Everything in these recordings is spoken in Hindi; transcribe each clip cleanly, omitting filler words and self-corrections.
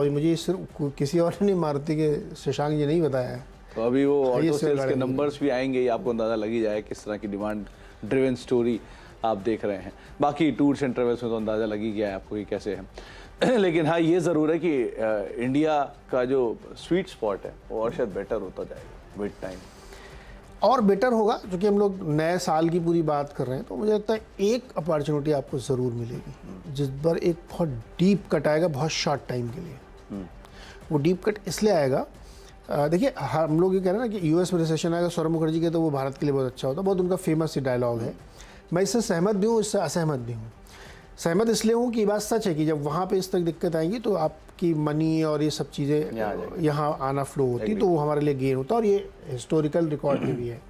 और मुझे सिर्फ किसी और ने नहीं, मारुति के शशांक जी नहीं बताया है। तो अभी वो ऑटो सेल्स के गाड़ी नंबर्स भी आएंगे ही, आपको अंदाज़ा लग ही जाए किस तरह की डिमांड ड्रिवन स्टोरी आप देख रहे हैं। बाकी टूर्स एंड ट्रेवल्स में तो अंदाज़ा लग ही गया है आपको कि कैसे है। लेकिन हाँ, ये ज़रूर है कि इंडिया का जो स्वीट स्पॉट है वो और शायद बेटर होता जाएगा विद टाइम, और बेटर होगा, क्योंकि हम लोग नए साल की पूरी बात कर रहे हैं। तो मुझे लगता है एक अपॉर्चुनिटी आपको ज़रूर मिलेगी जिस पर एक बहुत डीप कट आएगा बहुत शॉर्ट टाइम के लिए। वो डीप कट इसलिए आएगा, देखिए हम लोग ये कह रहे हैं ना कि यूएस में रिसेशन आएगा सौरभ मुखर्जी के, तो वो भारत के लिए बहुत अच्छा होता है। बहुत उनका फेमस ही डायलॉग है। मैं इससे सहमत भी हूँ, इससे असहमत भी हूँ। सहमत इसलिए हूँ कि ये बात सच है कि जब वहाँ पे इस तक दिक्कत आएंगी तो आपकी मनी और ये सब चीज़ें यहाँ आना फ्लो होती, तो वो हमारे लिए गेन होता है। और ये हिस्टोरिकल रिकॉर्ड में भी है।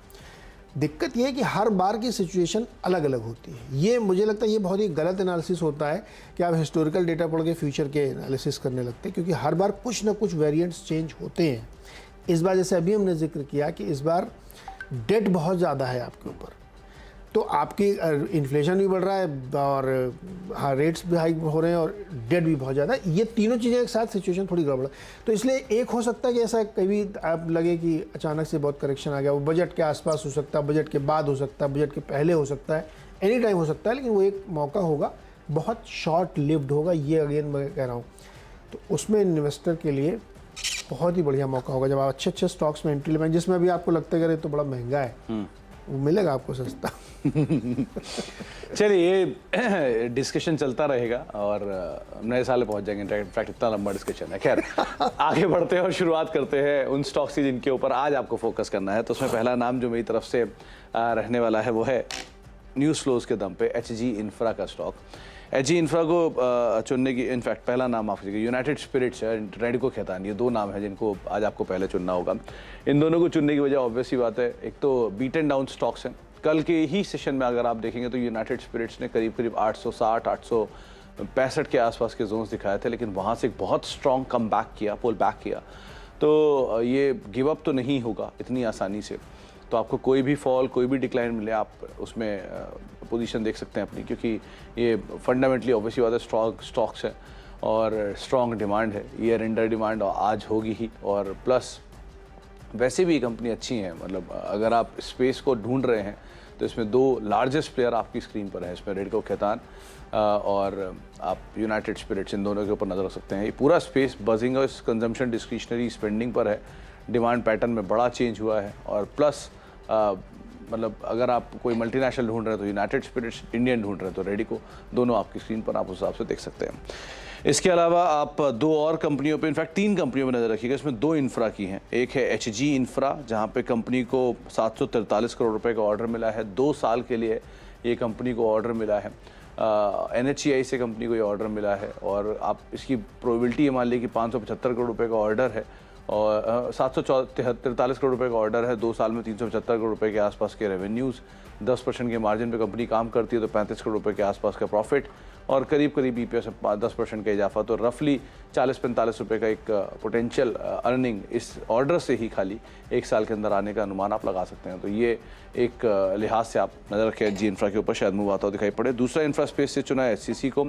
दिक्कत ये है कि हर बार की सिचुएशन अलग अलग होती है। ये मुझे लगता है ये बहुत ही गलत एनालिसिस होता है कि आप हिस्टोरिकल डेटा पढ़ के फ्यूचर के एनालिसिस करने लगते हैं, क्योंकि हर बार कुछ ना कुछ वेरिएंट्स चेंज होते हैं। इस बार जैसे अभी हमने जिक्र किया कि इस बार डेट बहुत ज़्यादा है आपके ऊपर, तो आपकी इन्फ्लेशन भी बढ़ रहा है और हाँ रेट्स भी हाइक हो रहे हैं और डेट भी बहुत ज़्यादा है। ये तीनों चीज़ें एक साथ सिचुएशन थोड़ी गड़बड़ है। तो इसलिए एक हो सकता है कि ऐसा कभी आप लगे कि अचानक से बहुत करेक्शन आ गया, वो बजट के आसपास हो सकता है, बजट के बाद हो सकता है, बजट के पहले हो सकता है, एनी टाइम हो सकता है। लेकिन वो एक मौका होगा, बहुत शॉर्ट लिव्ड होगा, ये अगेन मैं कह रहा हूँ। तो उसमें इन्वेस्टर के लिए बहुत ही बढ़िया मौका होगा जब आप अच्छे अच्छे स्टॉक्स में एंट्री लें, जिसमें अभी आपको लगता है कि तो बड़ा महंगा है, वो मिलेगा आपको सस्ता। चलिए ये डिस्कशन चलता रहेगा और नए साल में पहुंच जाएंगे। इनफैक्ट इतना लंबा डिस्कशन है। खैर आगे बढ़ते हैं और शुरुआत करते हैं उन स्टॉक्स की जिनके ऊपर आज आपको फोकस करना है। तो उसमें पहला नाम जो मेरी तरफ से रहने वाला है वो है न्यूज़ फ्लोज के दम पे एचजी इंफ्रा का स्टॉक। एचजी इंफ्रा को चुनने की इनफैक्ट पहला नाम माफ कीजिएगा यूनाइटेड स्पिरिट्स है, रेडिको खैतान, ये दो नाम है जिनको आज आपको पहले चुनना होगा। इन दोनों को चुनने की वजह ऑब्वियस ही बात है, एक तो बीट एंड डाउन स्टॉक्स हैं। कल के ही सेशन में अगर आप देखेंगे तो यूनाइटेड स्पिरिट्स ने करीब करीब 860 865 के आसपास के जोन्स दिखाए थे, लेकिन वहाँ से एक बहुत स्ट्रॉन्ग कम बैक किया, पुल बैक किया। तो ये गिव अप तो नहीं होगा इतनी आसानी से। तो आपको कोई भी फॉल, कोई भी डिक्लाइन मिले, आप उसमें पोजीशन देख सकते हैं अपनी, क्योंकि ये फंडामेंटली ऑब्वियसली बात है स्ट्रॉन्ग स्टॉक्स है और स्ट्रॉन्ग डिमांड है, ईयर एंडर डिमांड आज होगी ही। और प्लस वैसे भी कंपनी अच्छी है, मतलब अगर आप स्पेस को ढूंढ रहे हैं तो इसमें दो लार्जेस्ट प्लेयर आपकी स्क्रीन पर है, इसमें रेडको खैतान और आप यूनाइटेड स्पिरिट्स, इन दोनों के ऊपर नज़र रख सकते हैं। ये पूरा स्पेस बजिंग और कंजम्पशन डिस्क्रिशनरी स्पेंडिंग पर है, डिमांड पैटर्न में बड़ा चेंज हुआ है। और प्लस मतलब अगर आप कोई मल्टीनेशनल ढूंढ रहे हैं तो यूनाइटेड स्पिरिट्स, इंडियन ढूंढ रहे हैं तो रेडिको, दोनों आपकी स्क्रीन पर आप उस हिसाब से देख सकते हैं। इसके अलावा आप दो और कंपनियों पे, इनफैक्ट तीन कंपनियों पर नज़र रखिएगा। इसमें दो इंफ्रा की हैं। एक है एचजी इंफ्रा, जहाँ पे कंपनी को 743 करोड़ रुपए का ऑर्डर मिला है, 2 साल के लिए ये कंपनी को ऑर्डर मिला है। NHEI से कंपनी को ये ऑर्डर मिला है और आप इसकी प्रोबेबिलिटी ये मान लीजिए कि 575 करोड़ रुपए का ऑर्डर है और 743 करोड़ रुपए का ऑर्डर है, 2 साल में 375 करोड़ रुपए के आसपास के रेवेन्यूज़, 10% के मार्जिन पे कंपनी काम करती है, तो 35 करोड़ रुपए के आसपास का प्रॉफिट और करीब करीब EPS में 10% का इजाफा, तो रफली 40-45 रुपये का एक पोटेंशियल अर्निंग इस ऑर्डर से ही खाली 1 साल के अंदर आने का अनुमान आप लगा सकते हैं। तो ये एक लिहाज से आप नज़र रखें जी इंफ्रा के ऊपर, शायद मूव आता हो दिखाई पड़े। दूसरा इंफ्रा स्पेस से चुना है HCC को,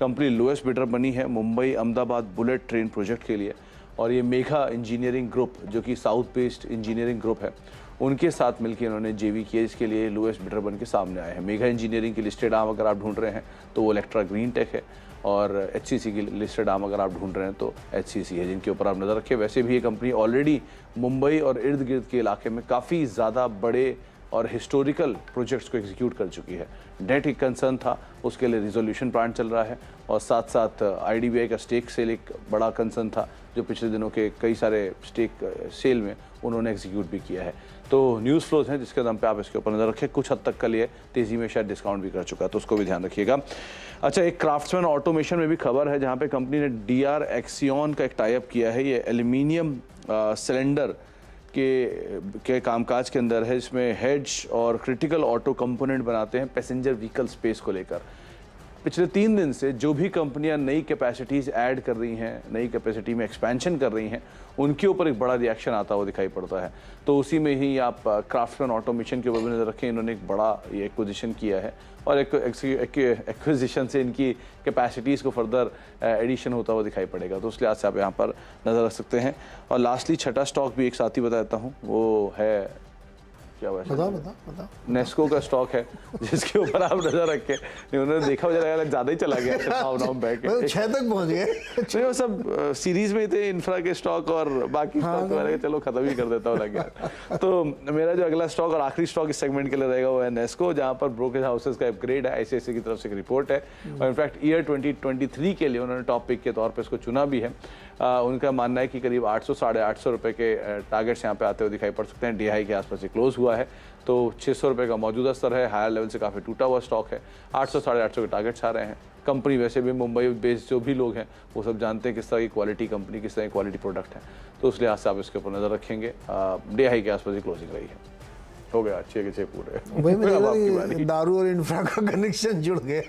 कंपनी लोएस्ट बिडर बनी है Mumbai Ahmedabad bullet train project के लिए। और ये मेघा इंजीनियरिंग ग्रुप जो कि साउथ बेस्ड इंजीनियरिंग ग्रुप है, उनके साथ मिलकर इन्होंने जेवी किया, इसके लिए लोएस्ट बिडर बन के सामने आए हैं। मेघा इंजीनियरिंग की लिस्टेड आर्म अगर आप ढूंढ रहे हैं तो वो इलेक्ट्रा ग्रीन टेक है और HCC की लिस्टेड आर्म अगर आप ढूंढ रहे हैं तो HCC है, जिनके ऊपर आप नज़र रखें। वैसे भी ये कंपनी ऑलरेडी मुंबई और इर्द गिर्द के इलाके में काफ़ी ज़्यादा बड़े और हिस्टोरिकल प्रोजेक्ट्स को एग्जीक्यूट कर चुकी है। डेट एक कंसर्न था, उसके लिए रिजोल्यूशन प्लान चल रहा है और साथ साथ IDBI का स्टेक सेल एक बड़ा कंसर्न था, जो पिछले दिनों के कई सारे स्टेक सेल में उन्होंने एग्जीक्यूट भी किया है। तो न्यूज़ फ्लोज हैं जिसके दम पे आप इसके ऊपर नज़र रखें। कुछ हद तक का लिए तेज़ी में शायद डिस्काउंट भी कर चुका है, तो उसको भी ध्यान रखिएगा। अच्छा, एक क्राफ्ट्समैन ऑटोमेशन में भी खबर है, जहाँ पे कंपनी ने DR एक्सियन का एक टाइप किया है। ये एल्यूमिनियम सिलेंडर के कामकाज के अंदर है, इसमें हेड्स और क्रिटिकल ऑटो कंपोनेंट बनाते हैं पैसेंजर व्हीकल स्पेस को लेकर। पिछले 3 दिन से जो भी कंपनियां नई कैपेसिटीज़ ऐड कर रही हैं, नई कैपेसिटी में एक्सपेंशन कर रही हैं, उनके ऊपर एक बड़ा रिएक्शन आता हुआ दिखाई पड़ता है। तो उसी में ही आप क्राफ्टमैन ऑटोमेशन के ऊपर भी नज़र रखें, इन्होंने एक बड़ा ये एक्विजिशन किया है और एक्विजिशन से इनकी कैपेसिटीज़ को फर्दर एडिशन होता हुआ दिखाई पड़ेगा। तो उस लिहाज से आप यहाँ पर नज़र रख सकते हैं। और लास्टली छठा स्टॉक भी एक साथ ही बता देता हूँ, वो है क्या हुआ, बताओ। नेस्को का स्टॉक है जिसके ऊपर आप नजर रख के, नहीं उन्होंने देखा मुझे लगा ज्यादा ही चला गया भावनाओं बैठ के 6 तक पहुंच गए। नहीं वो सब सीरीज में थे इंफ्रा के स्टॉक और बाकी स्टॉक के बारे में चलो खत्म ही कर देता हूँ लग गया। तो मेरा जो अगला स्टॉक और आखिरी स्टॉक इस सेगमेंट के लिए रहेगा वो है नेस्को, जहां पर ब्रोकरेज हाउसेस का अपग्रेड है, आईसीआईसीआई की तरफ से एक रिपोर्ट है और इनफैक्ट ईयर 2023 के लिए उन्होंने टॉप पिक के तौर पर इसको चुना भी है। उनका मानना है कि करीब 800 साढ़े 800 रुपये के टारगेट्स यहाँ पे आते हुए दिखाई पड़ सकते हैं। DI के आसपास ही क्लोज हुआ है, तो 600 रुपये का मौजूदा स्तर है, हायर लेवल से काफ़ी टूटा हुआ स्टॉक है। 800 साढ़े 800 के टारगेट्स आ रहे हैं। कंपनी वैसे भी मुंबई बेस्ड जो भी लोग हैं वो सब जानते हैं किस तरह की क्वालिटी कंपनी, किस तरह की क्वालिटी प्रोडक्ट है, तो उस लिहाज से आप इसके ऊपर नज़र रखेंगे। DI के आसपास ही क्लोजिंग रही है। हो गया 6 के 6 पूरे। वही दारू और इंफ्रा का कनेक्शन जुड़ गए।